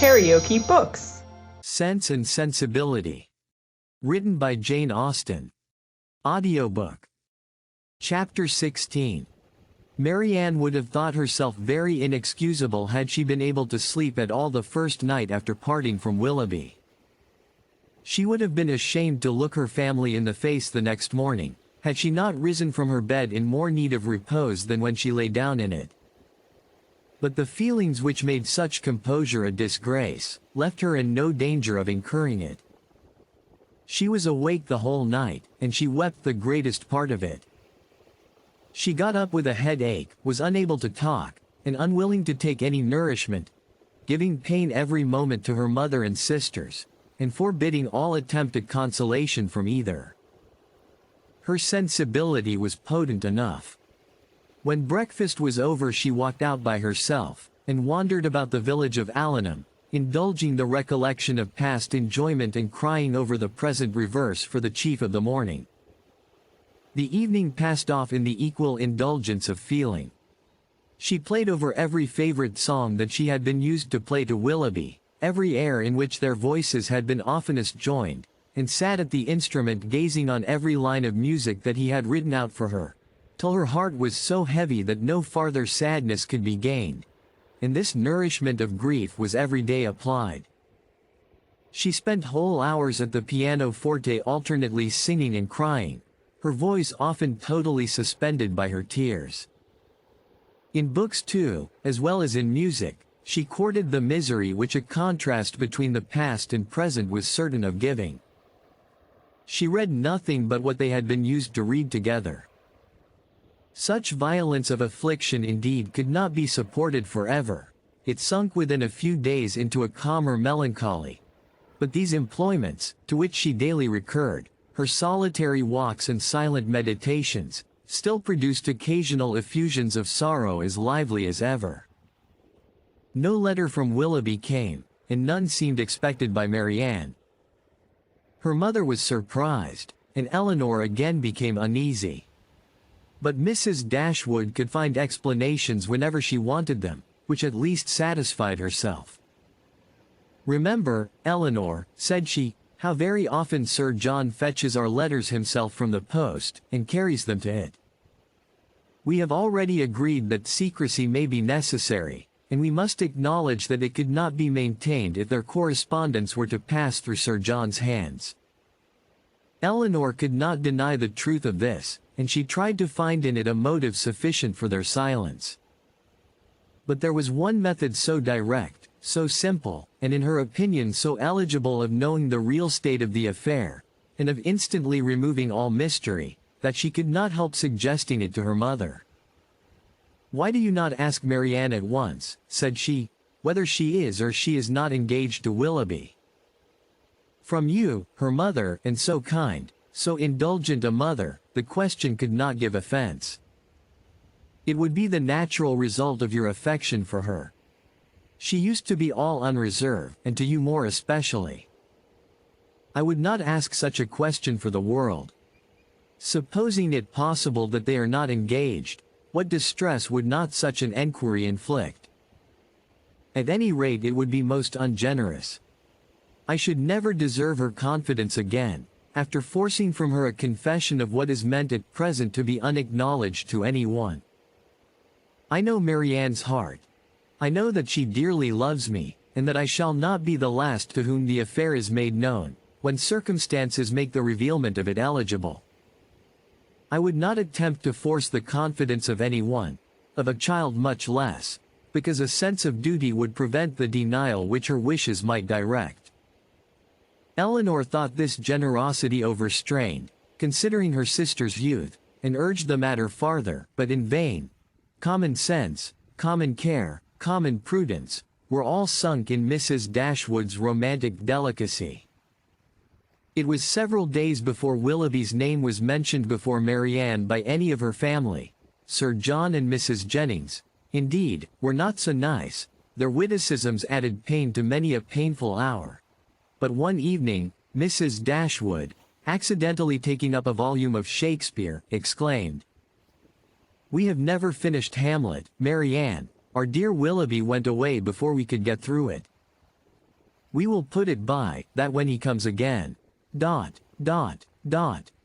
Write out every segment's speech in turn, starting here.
KaraokeBooks. Sense and Sensibility. Written by Jane Austen. Audiobook. Chapter 16. Marianne would have thought herself very inexcusable had she been able to sleep at all the first night after parting from Willoughby. She would have been ashamed to look her family in the face the next morning, had she not risen from her bed in more need of repose than when she lay down in it. But the feelings which made such composure a disgrace, left her in no danger of incurring it. She was awake the whole night, and she wept the greatest part of it. She got up with a headache, was unable to talk, and unwilling to take any nourishment, giving pain every moment to her mother and sisters, and forbidding all attempt at consolation from either. Her sensibility was potent enough. When breakfast was over she walked out by herself, and wandered about the village of Allenham, indulging the recollection of past enjoyment and crying over the present reverse for the chief of the morning. The evening passed off in the equal indulgence of feeling. She played over every favorite song that she had been used to play to Willoughby, every air in which their voices had been oftenest joined, and sat at the instrument gazing on every line of music that he had written out for her, till her heart was so heavy that no farther sadness could be gained, and this nourishment of grief was every day applied. She spent whole hours at the pianoforte alternately singing and crying, her voice often totally suspended by her tears. In books too, as well as in music, she courted the misery which a contrast between the past and present was certain of giving. She read nothing but what they had been used to read together. Such violence of affliction indeed could not be supported forever, it sunk within a few days into a calmer melancholy. But these employments, to which she daily recurred, her solitary walks and silent meditations, still produced occasional effusions of sorrow as lively as ever. No letter from Willoughby came, and none seemed expected by Marianne. Her mother was surprised, and Eleanor again became uneasy. But Mrs. Dashwood could find explanations whenever she wanted them, which at least satisfied herself. "Remember, Eleanor," said she, "how very often Sir John fetches our letters himself from the post, and carries them to it. We have already agreed that secrecy may be necessary, and we must acknowledge that it could not be maintained if their correspondence were to pass through Sir John's hands." Eleanor could not deny the truth of this, and she tried to find in it a motive sufficient for their silence. But there was one method so direct, so simple, and in her opinion so eligible of knowing the real state of the affair, and of instantly removing all mystery, that she could not help suggesting it to her mother. "Why do you not ask Marianne at once," said she, "whether she is or she is not engaged to Willoughby? From you, her mother, and so kind, so indulgent a mother, the question could not give offense. It would be the natural result of your affection for her. She used to be all unreserve, and to you more especially. I would not ask such a question for the world. Supposing it possible that they are not engaged, what distress would not such an enquiry inflict? At any rate it would be most ungenerous. I should never deserve her confidence again, after forcing from her a confession of what is meant at present to be unacknowledged to any one. I know Marianne's heart. I know that she dearly loves me, and that I shall not be the last to whom the affair is made known, when circumstances make the revealment of it eligible. I would not attempt to force the confidence of any one, of a child much less, because a sense of duty would prevent the denial which her wishes might direct." Eleanor thought this generosity overstrained, considering her sister's youth, and urged the matter farther, but in vain. Common sense, common care, common prudence, were all sunk in Mrs. Dashwood's romantic delicacy. It was several days before Willoughby's name was mentioned before Marianne by any of her family. Sir John and Mrs. Jennings, indeed, were not so nice, their witticisms added pain to many a painful hour. But one evening, Mrs. Dashwood, accidentally taking up a volume of Shakespeare, exclaimed, "We have never finished Hamlet, Marianne. Our dear Willoughby went away before we could get through it." We will put it by that when he comes again. ...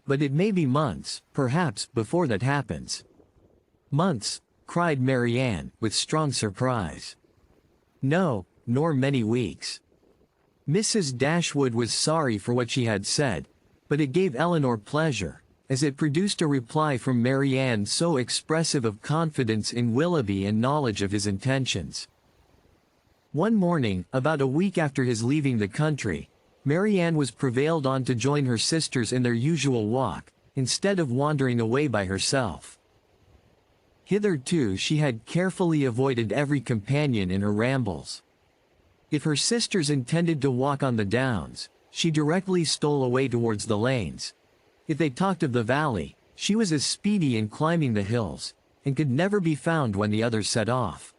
But it may be months, perhaps, before that happens." "Months?" cried Marianne, with strong surprise. "No, nor many weeks." Mrs. Dashwood was sorry for what she had said, but it gave Elinor pleasure, as it produced a reply from Marianne so expressive of confidence in Willoughby and knowledge of his intentions. One morning, about a week after his leaving the country, Marianne was prevailed on to join her sisters in their usual walk, instead of wandering away by herself. Hitherto she had carefully avoided every companion in her rambles. If her sisters intended to walk on the downs, she directly stole away towards the lanes. If they talked of the valley, she was as speedy in climbing the hills, and could never be found when the others set off.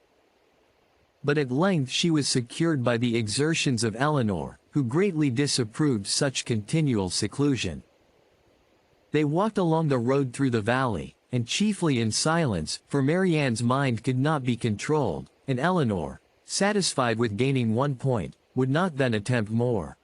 But at length she was secured by the exertions of Elinor, who greatly disapproved such continual seclusion. They walked along the road through the valley, and chiefly in silence, for Marianne's mind could not be controlled, and Elinor, satisfied with gaining one point, would not then attempt more.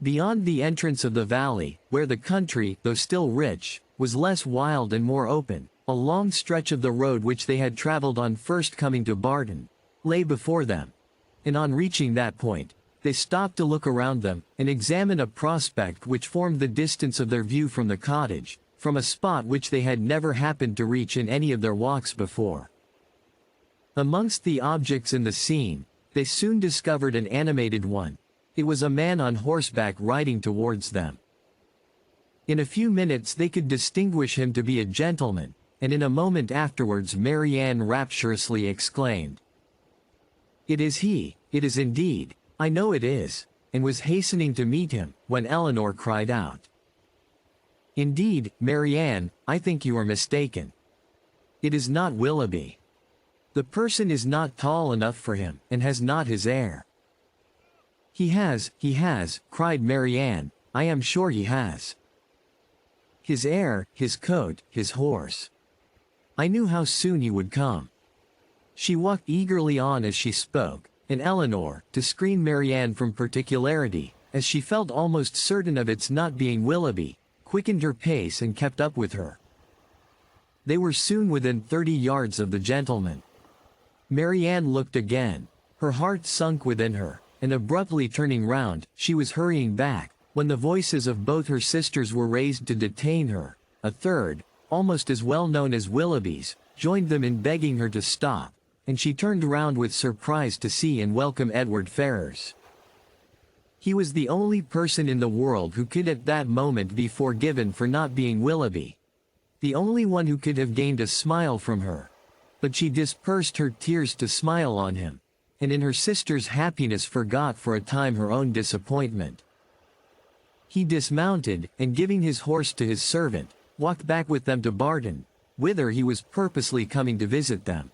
Beyond the entrance of the valley, where the country, though still rich, was less wild and more open, a long stretch of the road which they had travelled on first coming to Barton, lay before them, and on reaching that point, they stopped to look around them, and examine a prospect which formed the distance of their view from the cottage, from a spot which they had never happened to reach in any of their walks before. Amongst the objects in the scene, they soon discovered an animated one. It was a man on horseback riding towards them. In a few minutes they could distinguish him to be a gentleman, and in a moment afterwards Marianne rapturously exclaimed, "It is he, it is indeed, I know it is," and was hastening to meet him, when Elinor cried out, "Indeed, Marianne, I think you are mistaken. It is not Willoughby. The person is not tall enough for him, and has not his air." He has," cried Marianne, "I am sure he has. His air, his coat, his horse. I knew how soon he would come." She walked eagerly on as she spoke, and Elinor, to screen Marianne from particularity, as she felt almost certain of its not being Willoughby, quickened her pace and kept up with her. They were soon within 30 yards of the gentleman. Marianne looked again, her heart sunk within her, and abruptly turning round, she was hurrying back, when the voices of both her sisters were raised to detain her. A third, almost as well known as Willoughby's, joined them in begging her to stop, and she turned round with surprise to see and welcome Edward Ferrars. He was the only person in the world who could at that moment be forgiven for not being Willoughby, the only one who could have gained a smile from her. But she dispersed her tears to smile on him, and in her sister's happiness forgot for a time her own disappointment. He dismounted, and giving his horse to his servant, walked back with them to Barton, whither he was purposely coming to visit them.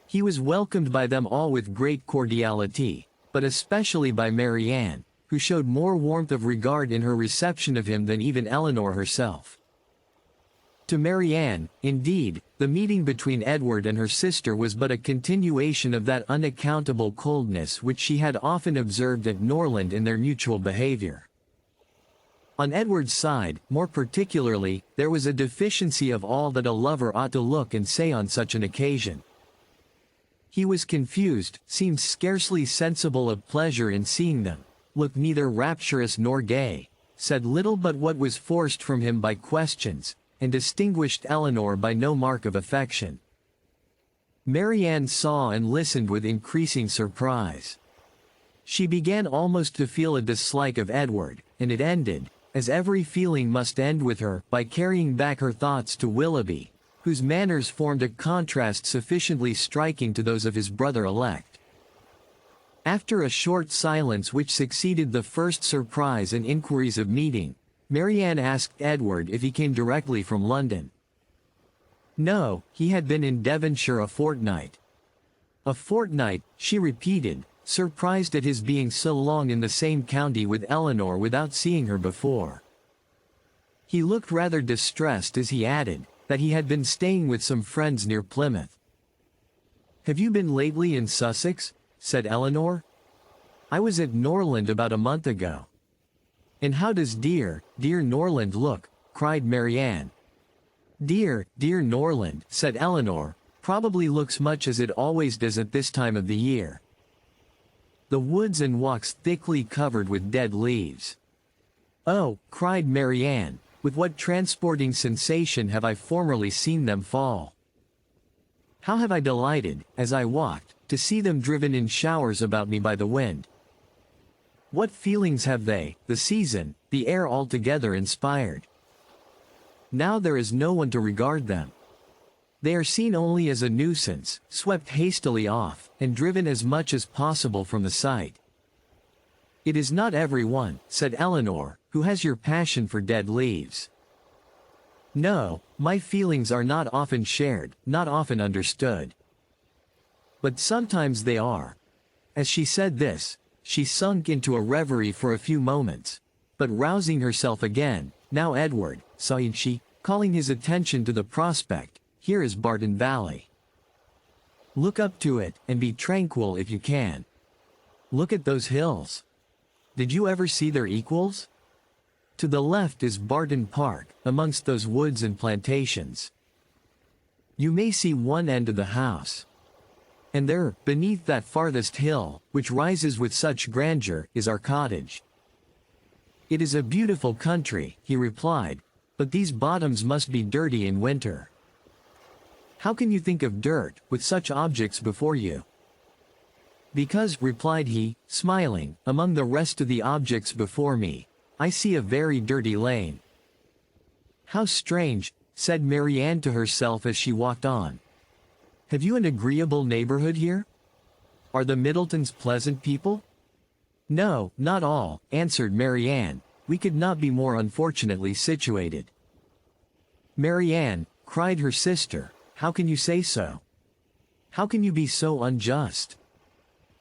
He was welcomed by them all with great cordiality, but especially by Marianne, who showed more warmth of regard in her reception of him than even Elinor herself. To Marianne, indeed, the meeting between Edward and her sister was but a continuation of that unaccountable coldness which she had often observed at Norland in their mutual behavior. On Edward's side, more particularly, there was a deficiency of all that a lover ought to look and say on such an occasion. He was confused, seemed scarcely sensible of pleasure in seeing them, looked neither rapturous nor gay, said little but what was forced from him by questions, and distinguished Elinor by no mark of affection. Marianne saw and listened with increasing surprise. She began almost to feel a dislike of Edward, and it ended, as every feeling must end with her, by carrying back her thoughts to Willoughby, whose manners formed a contrast sufficiently striking to those of his brother-elect. After a short silence which succeeded the first surprise and inquiries of meeting, Marianne asked Edward if he came directly from London. No, he had been in Devonshire a fortnight. A fortnight, she repeated, surprised at his being so long in the same county with Elinor without seeing her before. He looked rather distressed as he added, that he had been staying with some friends near Plymouth. "Have you been lately in Sussex?" said Elinor. I was at Norland about a month ago. And how does dear Norland look? Cried Marianne. Dear Norland, said Eleanor, probably looks much as it always does at this time of the year. The woods and walks thickly covered with dead leaves. Oh, cried Marianne, with what transporting sensation have I formerly seen them fall. How have I delighted, as I walked, to see them driven in showers about me by the wind. What feelings have they, the season, the air altogether inspired? Now there is no one to regard them. They are seen only as a nuisance, swept hastily off, and driven as much as possible from the sight. It is not every one, said Eleanor, who has your passion for dead leaves. No, my feelings are not often shared, not often understood. But sometimes they are. As she said this, she sunk into a reverie for a few moments, but rousing herself again, now Edward, saw she, calling his attention to the prospect, here is Barton Valley. Look up to it, and be tranquil if you can. Look at those hills. Did you ever see their equals? To the left is Barton Park, amongst those woods and plantations. You may see one end of the house. And there, beneath that farthest hill, which rises with such grandeur, is our cottage. It is a beautiful country, he replied, but these bottoms must be dirty in winter. How can you think of dirt, with such objects before you? Because, replied he, smiling, among the rest of the objects before me, I see a very dirty lane. How strange, said Marianne to herself as she walked on. Have you an agreeable neighborhood here? Are the Middletons pleasant people? No, not all, answered Marianne, we could not be more unfortunately situated. Marianne, cried her sister, how can you say so? How can you be so unjust?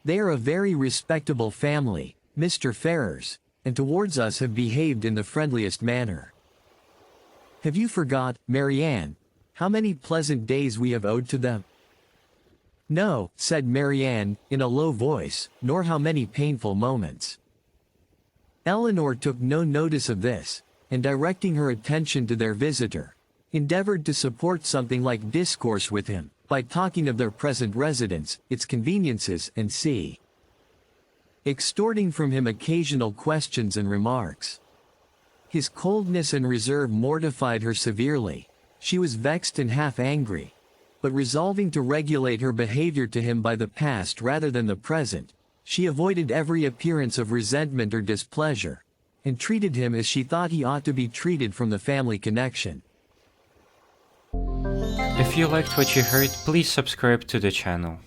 They are a very respectable family, Mr. Ferrars, and towards us have behaved in the friendliest manner. Have you forgot, Marianne, how many pleasant days we have owed to them? No, said Marianne, in a low voice, nor how many painful moments. Eleanor took no notice of this, and directing her attention to their visitor, endeavored to support something like discourse with him, by talking of their present residence, its conveniences, and extorting from him occasional questions and remarks. His coldness and reserve mortified her severely. She was vexed and half angry, but resolving to regulate her behavior to him by the past rather than the present, she avoided every appearance of resentment or displeasure, and treated him as she thought he ought to be treated from the family connection. If you liked what you heard, please subscribe to the channel.